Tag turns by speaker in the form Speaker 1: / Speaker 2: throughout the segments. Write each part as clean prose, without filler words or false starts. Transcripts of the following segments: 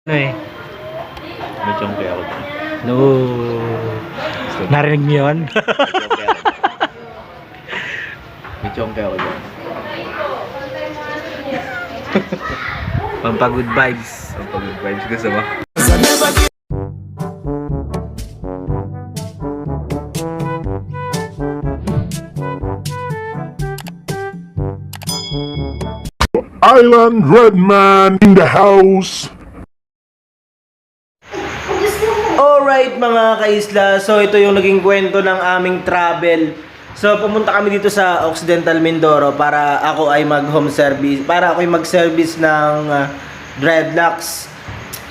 Speaker 1: Ano eh?
Speaker 2: May chongke ako dyan.
Speaker 1: No. Narinig mo yun?
Speaker 2: May chongke ako dyan.
Speaker 1: Pampagod vibes.
Speaker 2: Ang pag-good vibes gusto mo?
Speaker 3: Island Redman in the house.
Speaker 1: Alright mga kaisla, so ito yung naging kwento ng aming travel. So pumunta kami dito sa Occidental Mindoro para ako ay mag-home service, para ako ay mag-service ng dreadlocks.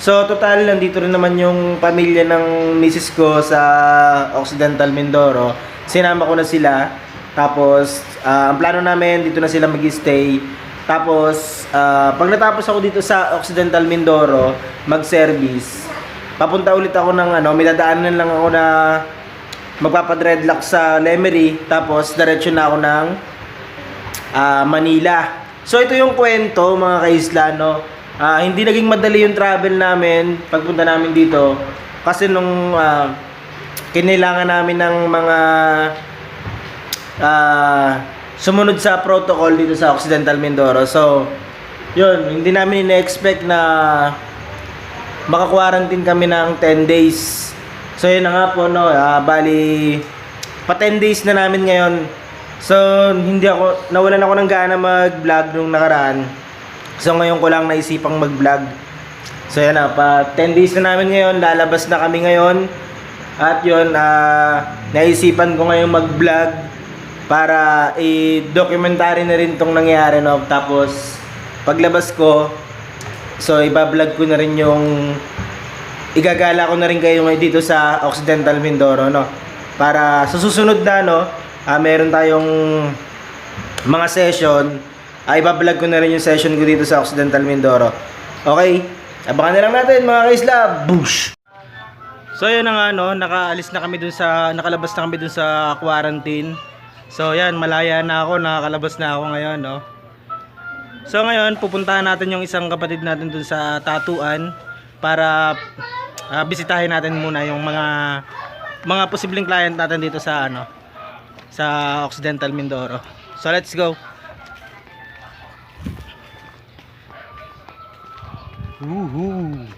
Speaker 1: So total, nandito rin naman yung pamilya ng misis ko sa Occidental Mindoro. Sinama ko na sila. Tapos ang plano namin, dito na sila mag-stay. Tapos pag natapos ako dito sa Occidental Mindoro, mag-service, papunta ulit ako ng may dadaanan lang ako na magpapa-dreadlock sa Lemery, tapos diretso na ako ng Manila. So ito yung kwento mga kaisla, no. Hindi naging madali yung travel namin pagpunta namin dito kasi nung kinailangan namin ng mga sumunod sa protocol dito sa Occidental Mindoro. So yun, hindi namin ina-expect na maka-quarantine kami ng 10 days. So yun na nga po, no, bali pa 10 days na namin ngayon. So nawalan ako ng gana mag-vlog nung nakaraan. So ngayon ko lang naisipang mag-vlog. So yan na, pa 10 days na namin ngayon, lalabas na kami ngayon. At yun, naisipan ko ngayon mag-vlog para i-documentary na rin tong nangyari, no. Tapos paglabas ko, so iba-vlog ko na rin yung igagala ko na rin kayo ngayon dito sa Occidental Mindoro, no. Para sa susunod na, no, meron tayong mga session, iba-vlog ko na rin yung session ko dito sa Occidental Mindoro. Okay, abangan na lang natin mga kaisla. Boosh! So yun na nga, no, nakalabas na kami dun sa quarantine. So yan, malaya na ako, nakakalabas na ako ngayon, no. So ngayon, pupuntahan natin yung isang kapatid natin dun sa tatuan para bisitahin natin muna yung mga posibleng client natin dito sa sa Occidental Mindoro. So let's go. Woohoo.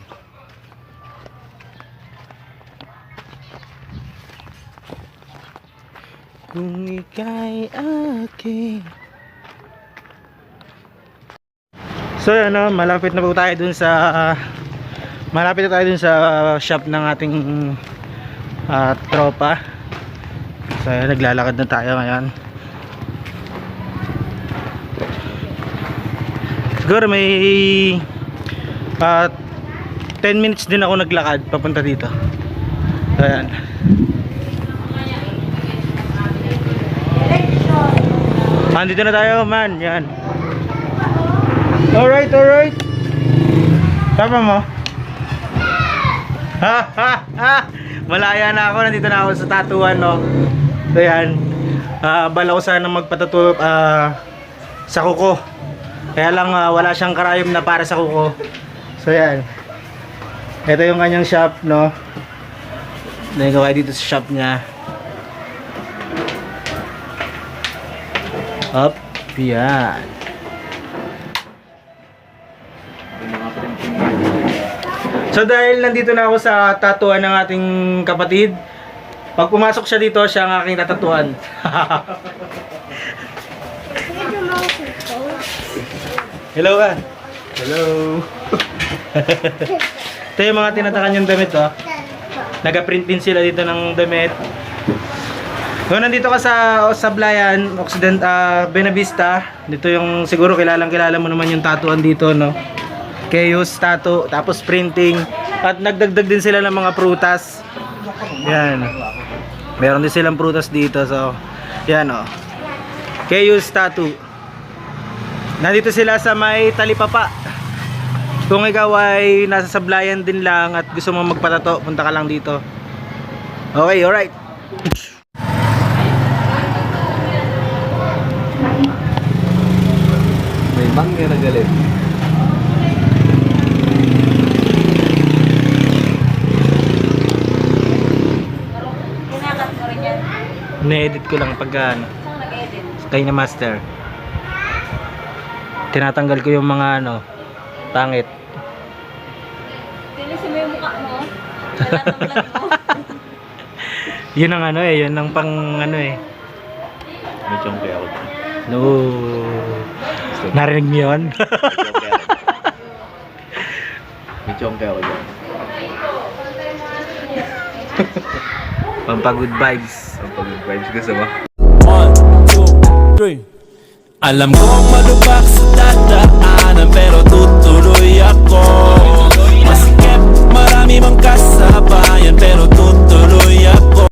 Speaker 1: Kung ika'y aking. So ano, malapit na po tayo dun sa shop ng ating tropa. So naglalakad na tayo ngayon. Siguro may 10 minutes din ako naglakad papunta dito. So ayan. Andito na tayo, man. Yan. Alright. Tama mo? Malaya na ako. Nandito na ako sa tatuan, no. So yan. Bala ko sana magpatato sa kuko. Kaya lang wala siyang karayom na para sa kuko. So yan. Ito yung kanyang shop, no. Dahil ko kayo dito sa shop niya. Up. Yan. So dahil nandito na ako sa tatuan ng ating kapatid, pag pumasok siya dito, siya ang aking tatatuan. Hello ka. Hello. Ito yung mga tinatakan yung damit, oh. Nag-print din sila dito ng damit. Kung nandito ka sa Sablayan, Benavista, dito yung siguro kilala mo naman yung tatuan dito, no. Chaos Tattoo, tapos printing, at nagdagdag din sila ng mga prutas. Yan. Meron din silang prutas dito, so yan, oh. Chaos Tattoo. Nandito sila sa may Talipapa. Kung ikaw ay nasa Sablayan din lang at gusto mo magpatato, punta ka lang dito. Okay, alright.
Speaker 2: May mangga na galit.
Speaker 1: ine-edit ko lang pagka ano, kay na master. Tinatanggal ko yung mga ano, pangit.
Speaker 4: Tinisin mo yung mukha mo. Talatang mo.
Speaker 1: Yun ang ano eh, yun ang pang ano eh.
Speaker 2: May chongke ako dyan.
Speaker 1: No. Narinig niyo yun?
Speaker 2: May chongke ako dyan.
Speaker 1: Pampagod vibes.
Speaker 2: Ang pag-good vibes gusto mo?
Speaker 5: 1, 2, 3. Alam ko malubak sa dadaanan pero tutuloy ako. Masikip, marami mang kasabayan pero tutuloy ako.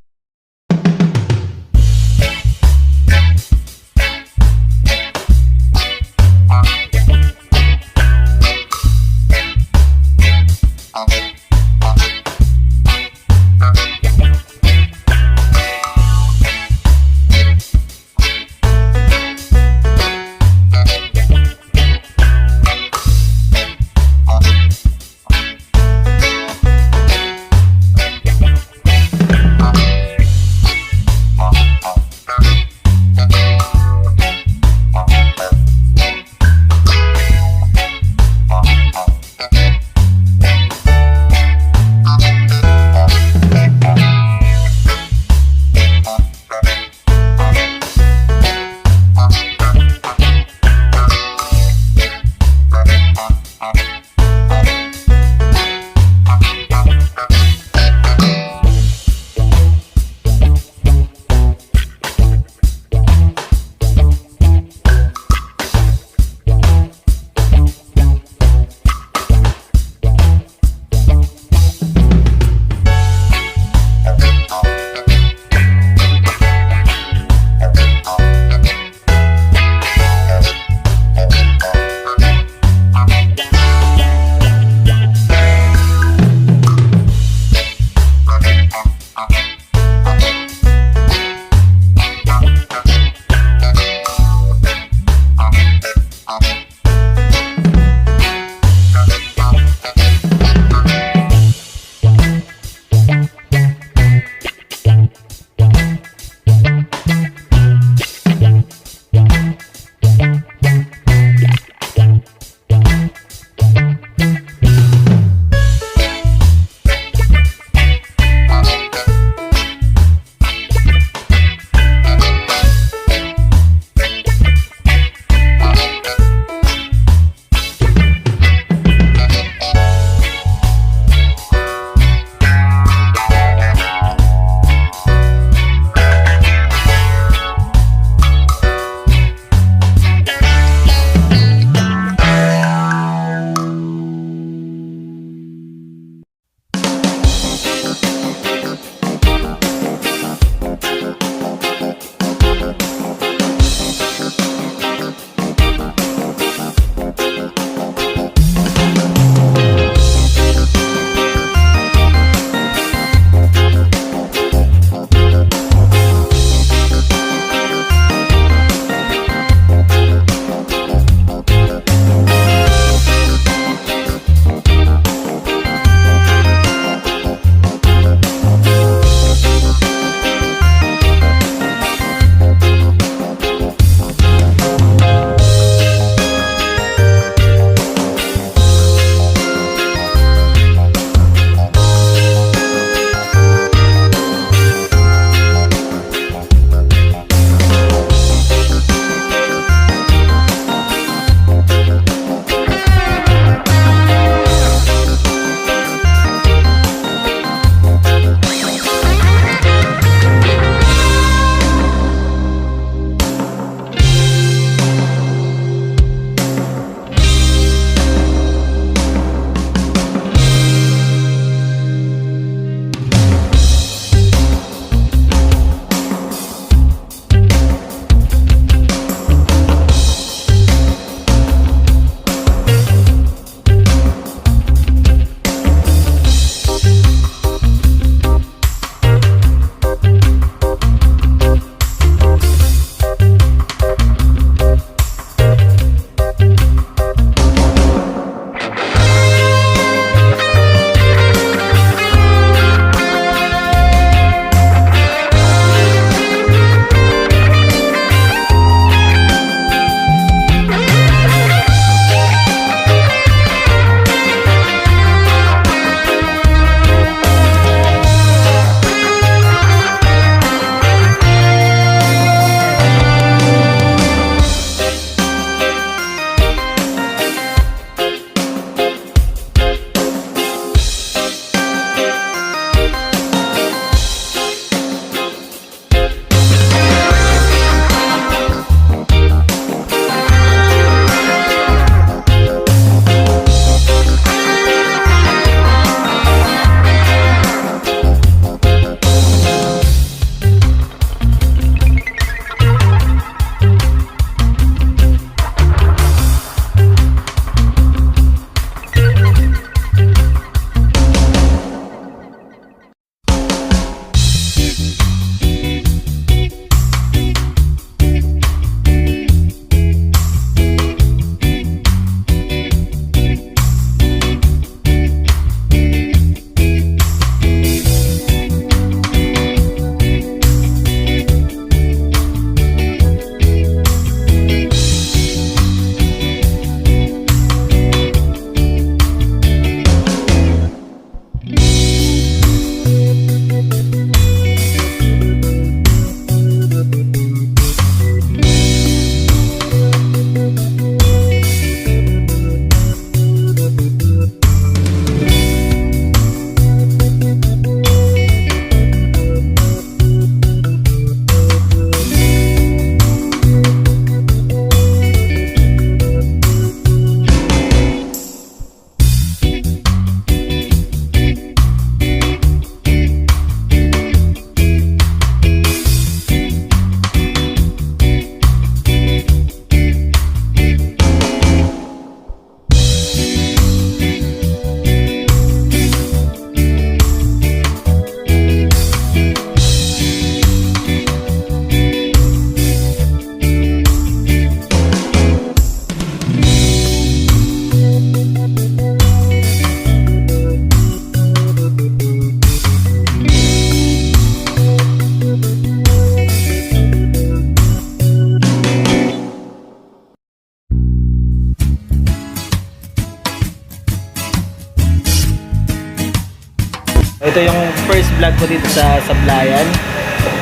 Speaker 1: Ito yung first vlog ko dito sa Sablayan.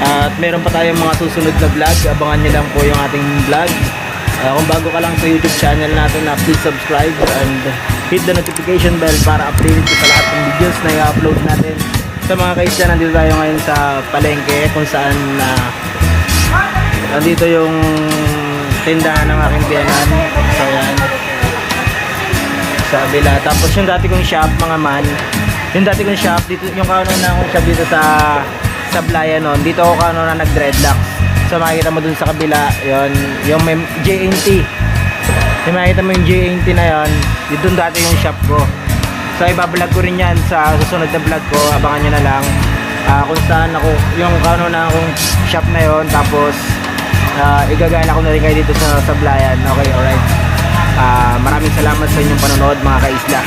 Speaker 1: At meron pa tayong mga susunod na vlog. Abangan nyo lang po yung ating vlog. Kung bago ka lang sa YouTube channel natin, please subscribe and hit the notification bell para updated ka sa lahat ng videos na i-upload natin. Sa mga kaisya, nandito tayo ngayon sa palengke kung saan nandito yung tindahan ng aking biyanan. So yan, sa kabila. Tapos yung dati kong shop, mga man, yung dati kong shop dito, yung kauna na akong shop dito sa Sablayan noon. Dito ako kauna na nag-dreadlocks. So makikita mo dun sa kabila, yon yung may JNT. Yung makikita mo yung JNT na yon, dun dati yung shop ko. So ibablog ko rin yan sa susunod na vlog ko. Abangan nyo na lang kung saan ako, yung kauna na akong shop na yon. Tapos igagana ko na rin kayo dito sa Sablayan. Okay, alright. Maraming salamat sa inyong panonood, mga kaisla.